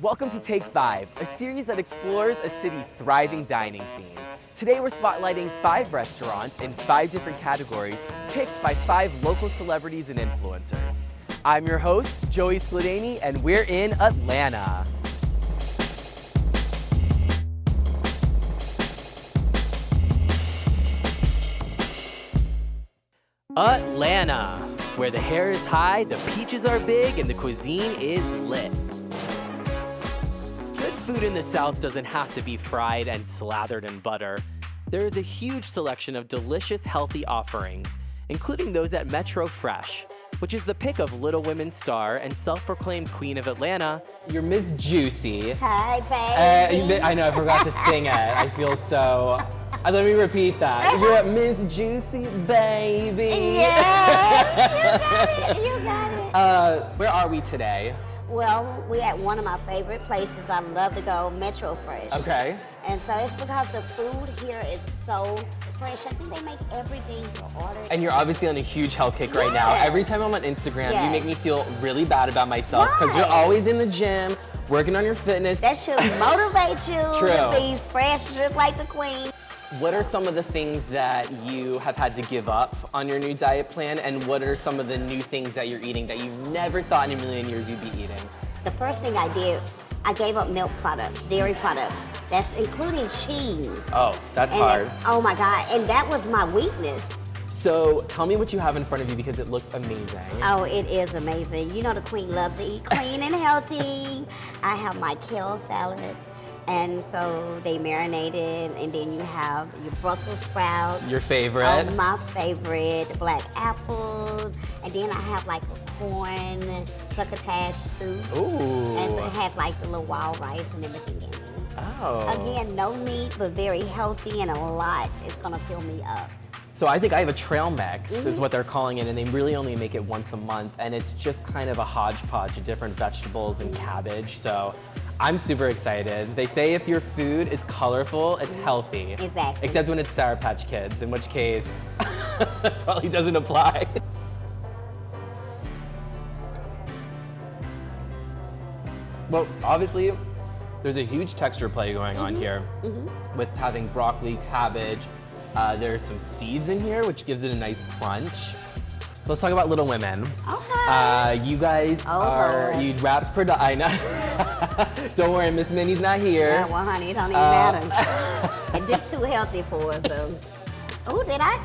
Welcome to Take 5, a series that explores a city's thriving dining scene. Today we're spotlighting 5 restaurants in 5 different categories picked by 5 local celebrities and influencers. I'm your host, Joey Skladany, and we're in Atlanta. Atlanta, where the hair is high, the peaches are big, and the cuisine is lit. Good food in the South doesn't have to be fried and slathered in butter. There is a huge selection of delicious, healthy offerings, including those at MetroFresh, which is the pick of Little Women star and self-proclaimed queen of Atlanta. You're Miss Juicy. Hi, baby. I know, I forgot to sing it. I feel so... let me repeat that. You're Miss Juicy, baby. Yeah, you got it. Where are we today? Well, we're at one of my favorite places. I love to go, MetroFresh. Okay. And so it's because the food here is so fresh. I think they make everything to order. And you're obviously on a huge health kick right now. Every time I'm on Instagram, you make me feel really bad about myself because you're always in the gym, working on your fitness. That should motivate you to True. be fresh just like the queen. What are some of the things that you have had to give up on your new diet plan, and what are some of the new things that you're eating that you never thought in a million years you'd be eating? The first thing I did, I gave up milk products, dairy products. That's including cheese. Oh, that's hard. Oh my God, and that was my weakness. So tell me what you have in front of you because it looks amazing. Oh, it is amazing. You know the queen loves to eat clean and healthy. I have my kale salad. And so they marinated, and then you have your Brussels sprout. Your favorite. Oh, my favorite, black apples. And then I have like a corn succotash soup. Ooh. And so it has like the little wild rice and everything in it. Oh. Again, no meat, but very healthy and a lot. It's gonna fill me up. So I think I have a trail mix, is what they're calling it, and they really only make it once a month, and it's just kind of a hodgepodge of different vegetables and cabbage, so I'm super excited. They say if your food is colorful, it's healthy. Exactly. Except when it's Sour Patch Kids, in which case, it probably doesn't apply. Well, obviously, there's a huge texture play going on here with having broccoli, cabbage. There's some seeds in here, which gives it a nice crunch. So let's talk about Little Women. Okay. You guys you wrapped I know. Don't worry, Miss Minnie's not here. Yeah, well, honey, it don't even matter. And this too healthy for us, so. Oh, did I?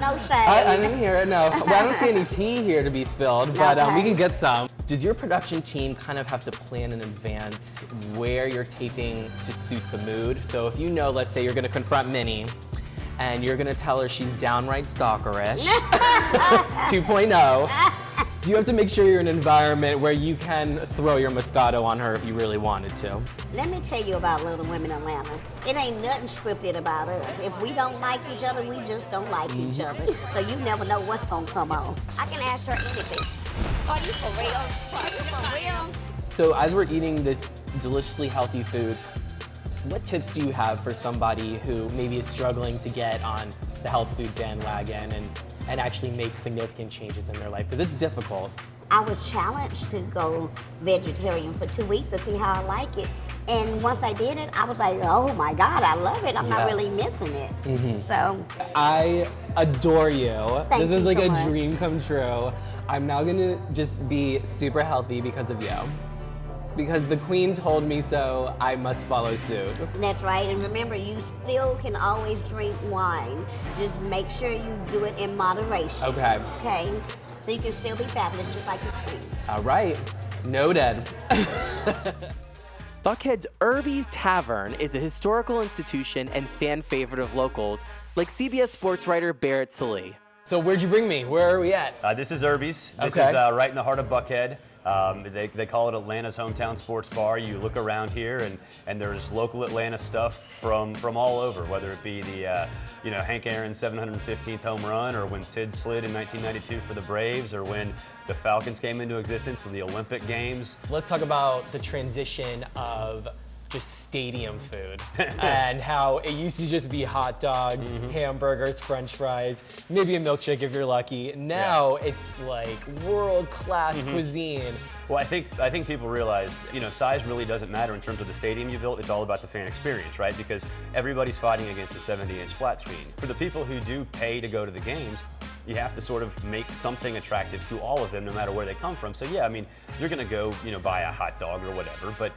No shade. I didn't hear it, no. Well, I don't see any tea here to be spilled, but we can get some. Does your production team kind of have to plan in advance where you're taping to suit the mood? So if you know, let's say you're gonna confront Minnie, and you're gonna tell her she's downright stalkerish, 2.0, do you have to make sure you're in an environment where you can throw your Moscato on her if you really wanted to? Let me tell you about Little Women Atlanta. It ain't nothing scripted about us. If we don't like each other, we just don't like each other. So you never know what's gonna come on. I can ask her anything. Are you for real? Are you for real? So as we're eating this deliciously healthy food, what tips do you have for somebody who maybe is struggling to get on the health food bandwagon and actually make significant changes in their life? Because it's difficult. I was challenged to go vegetarian for 2 weeks to see how I like it. And once I did it, I was like, oh my God, I love it. I'm not really missing it. So. I adore you. Thank This is you like so a much. dream come true. I'm now gonna just be super healthy because of you. Because the queen told me so, I must follow suit. That's right, and remember, you still can always drink wine. Just make sure you do it in moderation. Okay. Okay? So you can still be fabulous, just like the queen. All right, noted. Buckhead's Irby's Tavern is a historical institution and fan favorite of locals, like CBS Sports writer Barrett Sallee. So where'd you bring me? Where are we at? This is Irby's. This is right in the heart of Buckhead. They call it Atlanta's hometown sports bar. You look around here, and there's local Atlanta stuff from all over, whether it be the Hank Aaron's 715th home run, or when Sid slid in 1992 for the Braves, or when the Falcons came into existence in the Olympic Games. Let's talk about the transition of just stadium food and how it used to just be hot dogs, hamburgers, french fries, maybe a milkshake if you're lucky. Now it's like world-class cuisine. Well, I think people realize, size really doesn't matter in terms of the stadium you built. It's all about the fan experience, right? Because everybody's fighting against a 70-inch flat screen. For the people who do pay to go to the games, you have to sort of make something attractive to all of them, no matter where they come from. So yeah, I mean, you're gonna go, buy a hot dog or whatever, but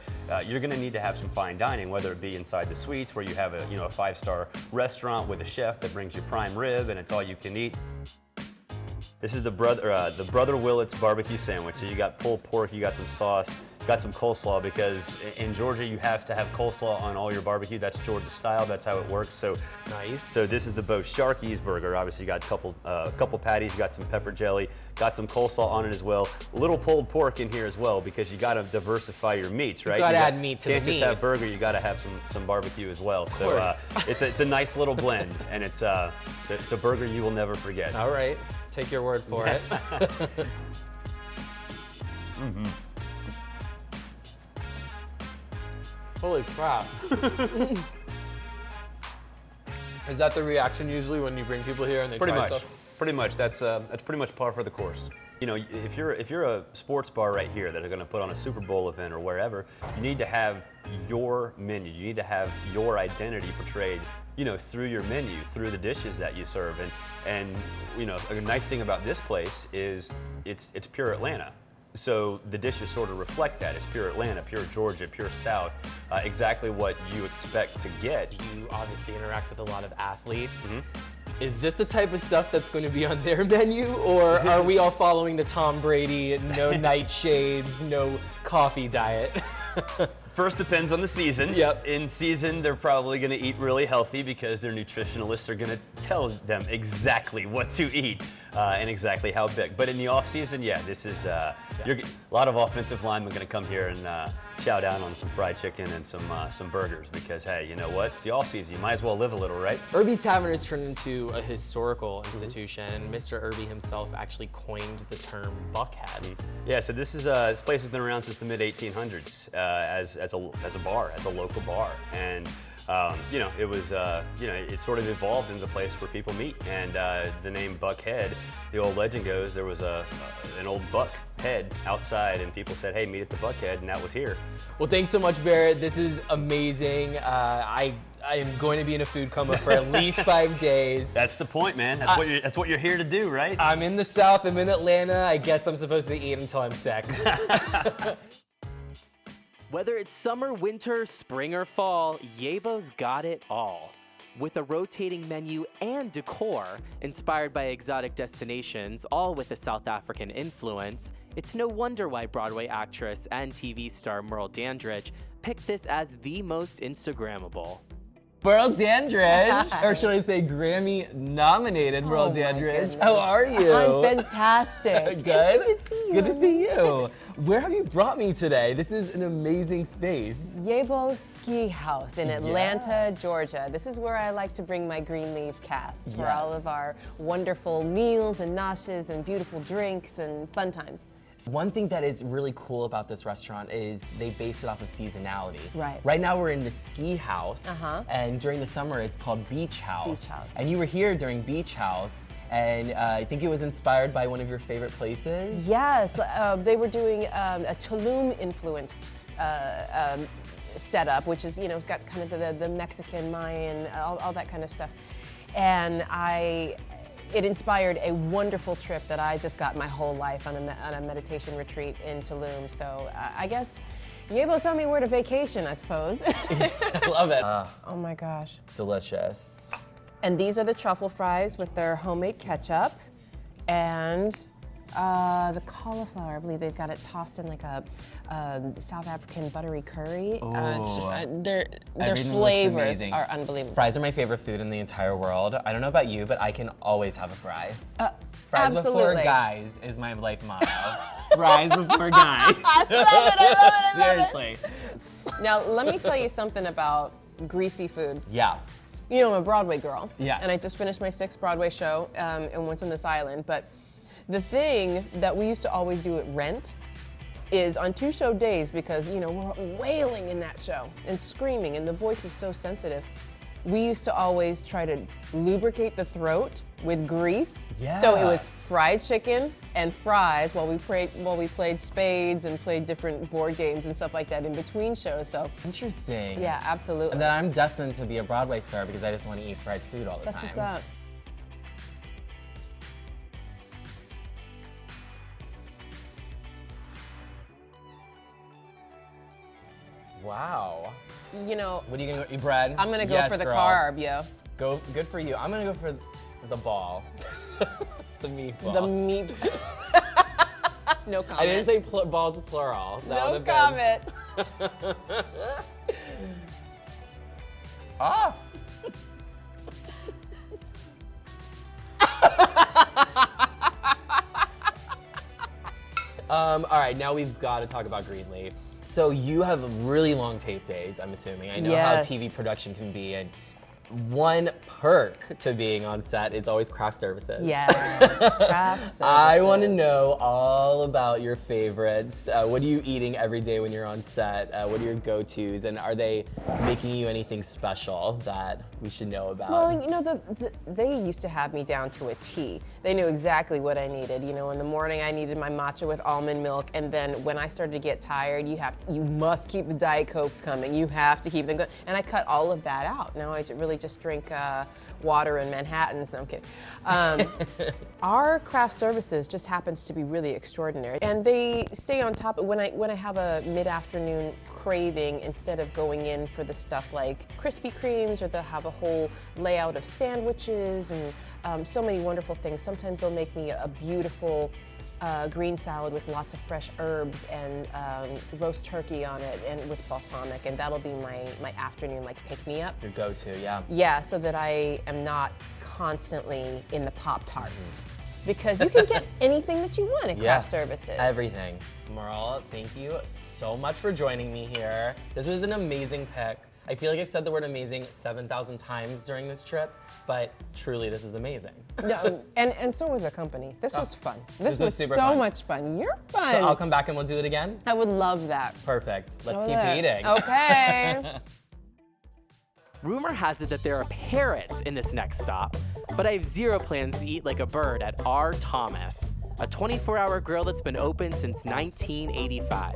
you're gonna need to have some fine dining, whether it be inside the suites where you have a, a 5-star restaurant with a chef that brings you prime rib and it's all you can eat. This is the Brother Willett's barbecue sandwich. So you got pulled pork, you got some sauce, got some coleslaw, because in Georgia you have to have coleslaw on all your barbecue. That's Georgia style. That's how it works. So nice. So this is the Bo Sharkey's burger. Obviously, you got a couple patties. You got some pepper jelly. Got some coleslaw on it as well. A little pulled pork in here as well, because you got to diversify your meats, right? You got to add meat to the meat. Can't just have burger. You got to have some barbecue as well. So it's a nice little blend, and it's a burger you will never forget. All right. Take your word for it. Holy crap. Is that the reaction usually when you bring people here and they try stuff? Pretty much. That's pretty much par for the course. If you're a sports bar right here that are going to put on a Super Bowl event or wherever, you need to have your menu. You need to have your identity portrayed, through your menu, through the dishes that you serve. And a nice thing about this place is it's pure Atlanta. So the dishes sort of reflect that. It's pure Atlanta, pure Georgia, pure South, exactly what you expect to get. You obviously interact with a lot of athletes. Is this the type of stuff that's going to be on their menu, or are we all following the Tom Brady, no nightshades, no coffee diet? First depends on the season. Yep. In season, they're probably going to eat really healthy because their nutritionalists are going to tell them exactly what to eat and exactly how big. But in the off season, yeah, this is a lot of offensive linemen going to come here and chow down on some fried chicken and some burgers, because hey, you know what? It's the off season. You might as well live a little, right? Irby's Tavern has turned into a historical institution. Mr. Irby himself actually coined the term buckhead. Yeah, so this place has been around since the mid 1800s as a bar, as a local bar, and it was it sort of evolved into the place where people meet, and the name Buckhead, the old legend goes, there was an old buck head outside, and people said, hey, meet at the Buckhead, and that was here. Well, thanks so much, Barrett. This is amazing. I am going to be in a food coma for at least 5 days. That's the point, man. That's what you're here to do, right? I'm in the South. I'm in Atlanta. I guess I'm supposed to eat until I'm sick. Whether it's summer, winter, spring, or fall, Yebo's got it all. With a rotating menu and decor inspired by exotic destinations, all with a South African influence, it's no wonder why Broadway actress and TV star Merle Dandridge picked this as the most Instagrammable. Merle Dandridge, or should I say Grammy-nominated Merle Dandridge. How are you? I'm fantastic. Good? It's good to see you. Good to see you. Where have you brought me today? This is an amazing space. Yebo Ski House in Atlanta, Georgia. This is where I like to bring my green leaf cast for all of our wonderful meals and noshes and beautiful drinks and fun times. One thing that is really cool about this restaurant is they base it off of seasonality. Right. Right now we're in the ski house, and during the summer it's called Beach House. Beach House. And you were here during Beach House, and I think it was inspired by one of your favorite places. Yes, they were doing a Tulum-influenced setup, which is, it's got kind of the Mexican, Mayan, all that kind of stuff. And it inspired a wonderful trip that I just got my whole life on a meditation retreat in Tulum. So I guess Yebo sent me where to vacation, I suppose. I love it. Oh my gosh. Delicious. And these are the truffle fries with their homemade ketchup. And the cauliflower, I believe they've got it tossed in like a South African buttery curry. It's just, their flavors are unbelievable. Fries are my favorite food in the entire world. I don't know about you, but I can always have a fry. Fries absolutely. before guys is my life motto. Fries before guys. I love it, I love it. Seriously. Now, let me tell you something about greasy food. Yeah. I'm a Broadway girl. Yes. And I just finished my 6th Broadway show in Once on This Island. But the thing that we used to always do at Rent is on 2 show days, because we're wailing in that show and screaming, and the voice is so sensitive. We used to always try to lubricate the throat with grease. Yeah. So it was fried chicken and fries while we played spades and played different board games and stuff like that in between shows. So Interesting. yeah, absolutely. And then I'm destined to be a Broadway star because I just want to eat fried food all the That's time. what's up. Wow. What are you gonna go? You bread? I'm gonna go Yes, for the girl. carb, yo. Good for you. I'm gonna go for the ball. The meatball. The meat. No comment. I didn't say balls plural. That No would've been- comment. Ah! All right, now we've got to talk about Greenleaf. So you have really long tape days, I'm assuming. I know Yes. how TV production can be, and one perk to being on set is always craft services. Yes, craft services. I want to know all about your favorites. What are you eating every day when you're on set? What are your go-tos? And are they making you anything special that we should know about? Well, they used to have me down to a T. They knew exactly what I needed. In the morning I needed my matcha with almond milk, and then when I started to get tired, you must keep the Diet Cokes coming. You have to keep them going. And I cut all of that out. Now I really just drink water in Manhattans. No, I'm kidding. Our craft services just happens to be really extraordinary, and they stay on top. When I have a mid-afternoon craving, instead of going in for the stuff like Krispy Kremes, or they'll have a whole layout of sandwiches and so many wonderful things. Sometimes they'll make me a beautiful green salad with lots of fresh herbs and roast turkey on it, and with balsamic, and that'll be my afternoon pick-me-up. Your go-to, yeah. Yeah, so that I am not constantly in the Pop-Tarts. Because you can get anything that you want at craft services. Everything. Merle, thank you so much for joining me here. This was an amazing pick. I feel like I've said the word amazing 7,000 times during this trip, but truly, this is amazing. No, and so was our company. This was fun. This was super so fun. much fun. You're fun. So I'll come back and we'll do it again? I would love that. Perfect. Let's Love keep that. eating. Okay. Rumor has it that there are parrots in this next stop, but I have zero plans to eat like a bird at R. Thomas, a 24-hour grill that's been open since 1985.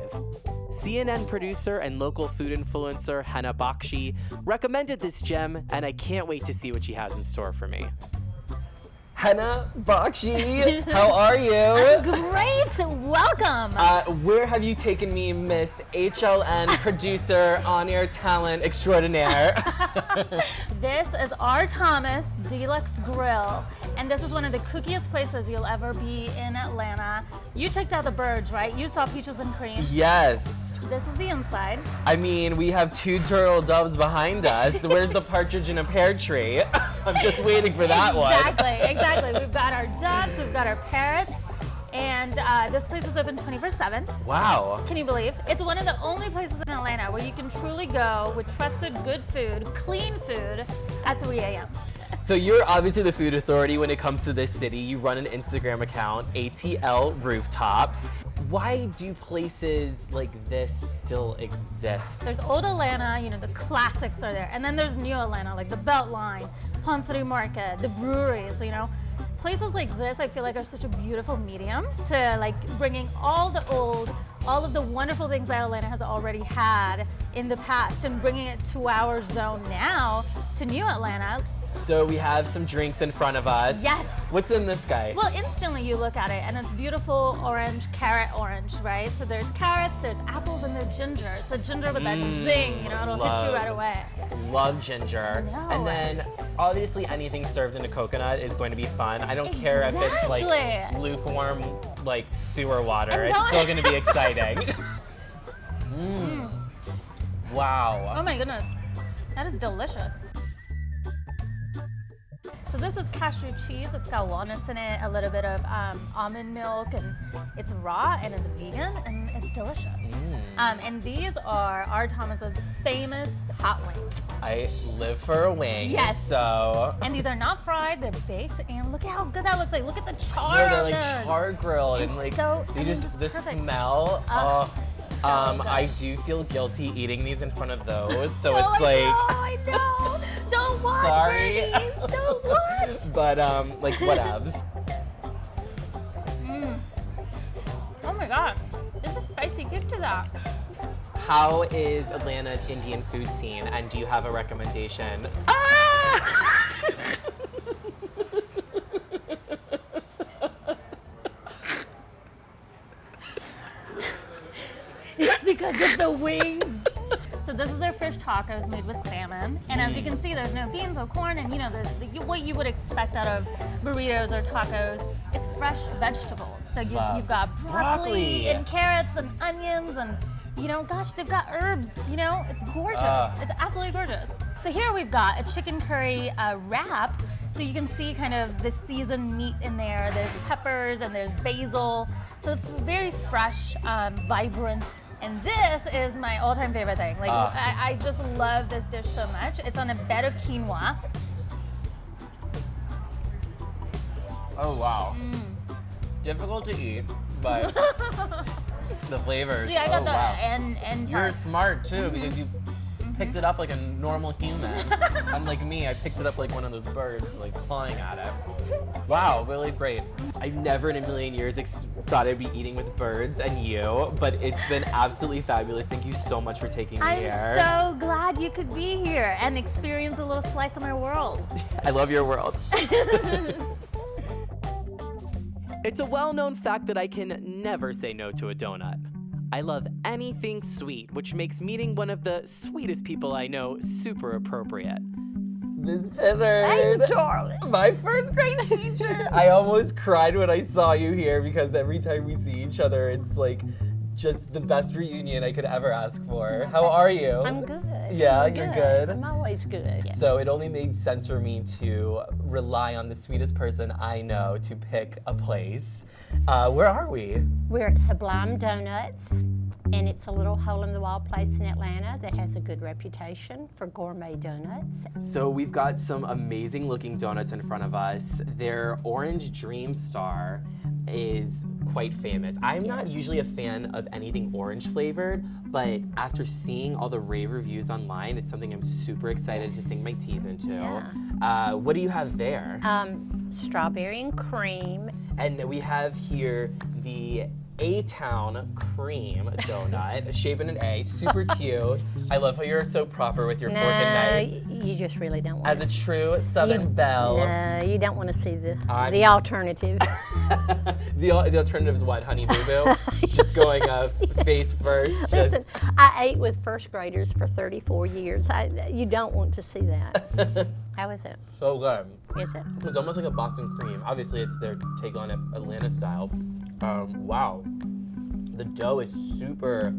CNN producer and local food influencer Henna Bakshi recommended this gem, and I can't wait to see what she has in store for me. Henna Bakshi, how are you? Great, welcome. Where have you taken me, Miss HLN producer, on-air talent extraordinaire? This is R. Thomas Deluxe Grill, and this is one of the cookiest places you'll ever be in Atlanta. You checked out the birds, right? You saw peaches and cream. Yes. This is the inside. I mean, we have 2 turtle doves behind us. Where's the partridge in a pear tree? I'm just waiting for that one. Exactly. We've got our doves, we've got our parrots, and this place is open 24/7. Wow. Can you believe? It's one of the only places in Atlanta where you can truly go with trusted good food, clean food at 3 a.m. So you're obviously the food authority when it comes to this city. You run an Instagram account, ATL Rooftops. Why do places like this still exist? There's old Atlanta, the classics are there. And then there's new Atlanta, like the Beltline, Humphrey Market, the breweries, Places like this, I feel like, are such a beautiful medium to bringing all of the wonderful things that Atlanta has already had in the past and bringing it to our zone now to new Atlanta. So we have some drinks in front of us. Yes. What's in this guy? Well, instantly you look at it and it's beautiful orange, carrot orange, right? So there's carrots, there's apples, and there's ginger. So ginger with that zing, it'll hit you right away. Love ginger. I know. And then obviously anything served in a coconut is going to be fun. I don't care if it's Exactly. lukewarm sewer water. And It's don't- still going to be exciting. Wow. Oh my goodness, that is delicious. So this is cashew cheese. It's got walnuts in it, a little bit of almond milk, and it's raw and it's vegan, and It's delicious. And these are R. Thomas's famous hot wings. I live for a wing. Yes. So. And these are not fried, they're baked, and look at how good that looks like. Look at the char No, they're on like those. char grilled and like so- they I mean, just just the perfect. smell. good. I do feel guilty eating these in front of those, so Oh, it's like. I know. Don't watch, Sorry. Bernice. Don't watch. But like whatevs. Oh my God. There's a spicy kick to that. How is Atlanta's Indian food scene, and do you have a recommendation? It's because of the wings. So this is their fish tacos made with salmon. And as you can see, there's no beans or corn, and you know, what you would expect out of burritos or tacos. It's fresh vegetables. So you've got broccoli and carrots and onions and, you know, gosh, they've got herbs. You know, it's gorgeous. It's absolutely gorgeous. So here we've got a chicken curry wrap. So you can see kind of the seasoned meat in there. There's peppers and there's basil. So it's very fresh, vibrant. And this is my all-time favorite thing. Like, I just love this dish so much. It's on a bed of quinoa. Oh wow. Difficult to eat, but the flavors. Yeah, I got oh, the wow. and You're part. smart too because you picked it up like a normal human. Unlike me, I picked it up like one of those birds, like flying at it. Wow, really great. I never in a million years thought I'd be eating with birds and you, but it's been absolutely fabulous. Thank you so much for taking me here. I'm so glad you could be here and experience a little slice of my world. I love your world. It's a well-known fact that I can never say no to a donut. I love anything sweet, which makes meeting one of the sweetest people I know super appropriate. Ms. Pittard. Darling. My first grade teacher. I almost cried when I saw you here because every time we see each other, it's like just the best reunion I could ever ask for. How are you? I'm good. Yeah, I'm you're good. I'm always good. Yes. So it only made sense for me to rely on the sweetest person I know to pick a place. Where are we? We're at Sublime Doughnuts, and it's a little hole-in-the-wall place in Atlanta that has a good reputation for gourmet donuts. So we've got some amazing looking donuts in front of us. Their Orange Dream Star is quite famous. I'm not usually a fan of anything orange flavored, but after seeing all the rave reviews online, it's something I'm super excited to sink my teeth into. Yeah. What do you have there? Strawberry and cream. And we have here the A-Town Cream Donut, shaped in an A, super cute. I love how you're so proper with your fork and knife. You just really don't want As a true Southern belle. No, you don't want to see the alternative. The alternative is what, Honey Boo Boo? Just going face first. Listen, I ate with first graders for 34 years. You don't want to see that. How is it? So good. Is it? It's almost like a Boston cream. Obviously, it's their take on it, Atlanta style. Wow. The dough is super,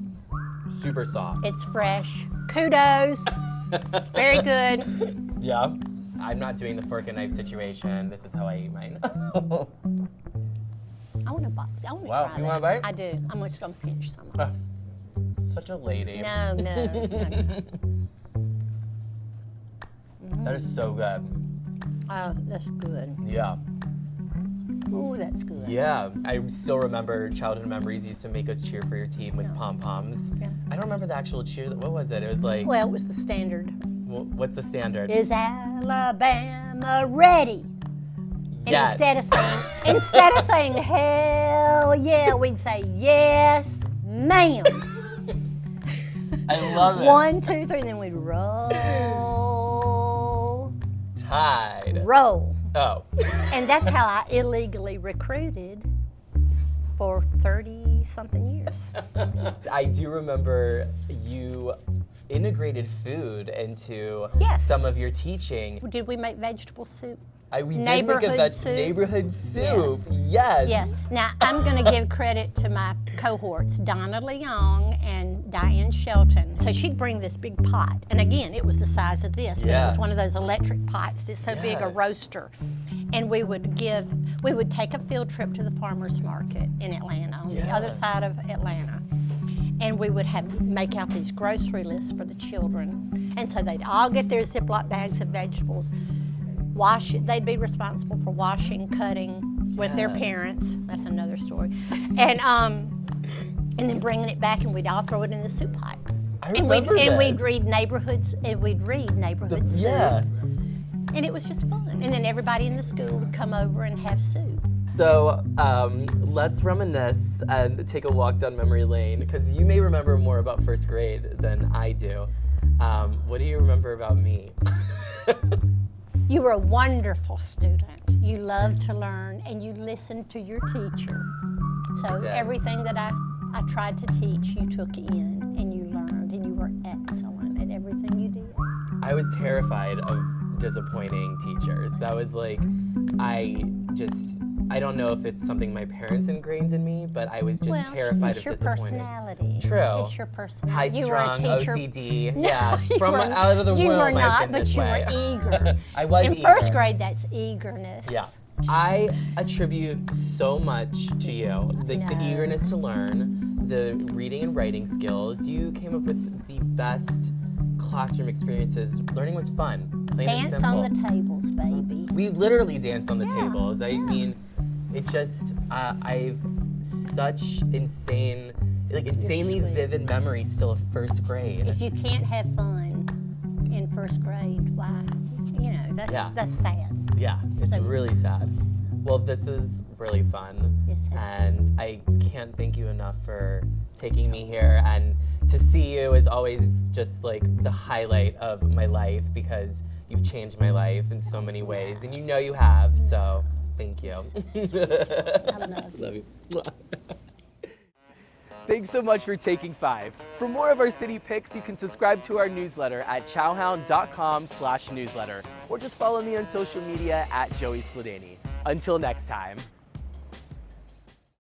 super soft. It's fresh. Kudos. Very good. Yeah. I'm not doing the fork and knife situation. This is how I eat mine. I want to Wow, try that. you want a bite? I do. I'm just going to pinch some. Such a lady. No. That is so good. Oh, that's good. Yeah. Ooh, that's good. Yeah. I still remember childhood memories. You used to make us cheer for your team with pom-poms. Yeah. I don't remember the actual cheer. What was it? It was like, Well, it was the standard. what's the standard? Is Alabama ready? And Yes. instead of saying hell yeah, we'd say yes, ma'am. I love it. 1, 2, 3, and then we'd roll. Tide. Roll. Oh. And that's how I illegally recruited for 30-something years. I do remember you integrated food into Yes. some of your teaching. Did we make vegetable soup? We did Neighborhood make a soup? neighborhood soup. Yes. Yes. Now, I'm going to give credit to my cohorts, Donna Leong and Diane Shelton. So she'd bring this big pot. And again, it was the size of this, but it Yeah. was one of those electric pots that's so big, a Yes. roaster. And we would take a field trip to the farmer's market in Atlanta, on the other Yeah. side of Atlanta. and we would make out these grocery lists for the children. And so they'd all get their Ziploc bags of vegetables, wash it. They'd be responsible for washing, cutting with their parents. That's another story. And then bringing it back, and we'd all throw it in the soup pot. I remember this. And we'd read neighborhoods soup. Yeah. And it was just fun. And then everybody in the school would come over and have soup. So let's reminisce and take a walk down memory lane, because you may remember more about first grade than I do. What do you remember about me? You were a wonderful student. You loved to learn, and you listened to your teacher. So everything that I tried to teach, you took in, and you learned, and you were excellent at everything you did. I was terrified of disappointing teachers. That was like, I don't know if it's something my parents ingrained in me, but I was just terrified of disappointing. It's your personality. True. It's your personality. High-strung, OCD. Yeah, from out of the womb, you were not, I've been but this you way. were eager. I was in eager. first grade, that's eagerness. Yeah. I attribute so much to you. The eagerness to learn, the reading and writing skills. You came up with the best classroom experiences. Learning was fun. Plain and Dance simple. on the tables, baby. We literally danced on the tables. I mean, it just, I've such insanely vivid memories still of first grade. If you can't have fun in first grade, why? You know, that's sad. Yeah, it's really sad. Well, this is really fun. Yes, and I can't thank you enough for taking me here. And to see you is always just like the highlight of my life, because you've changed my life in so many ways. And you know you have, so thank you. I Love you. Thanks so much for taking 5. For more of our city picks, you can subscribe to our newsletter at chowhound.com/newsletter, or just follow me on social media at Joey Skladany. Until next time.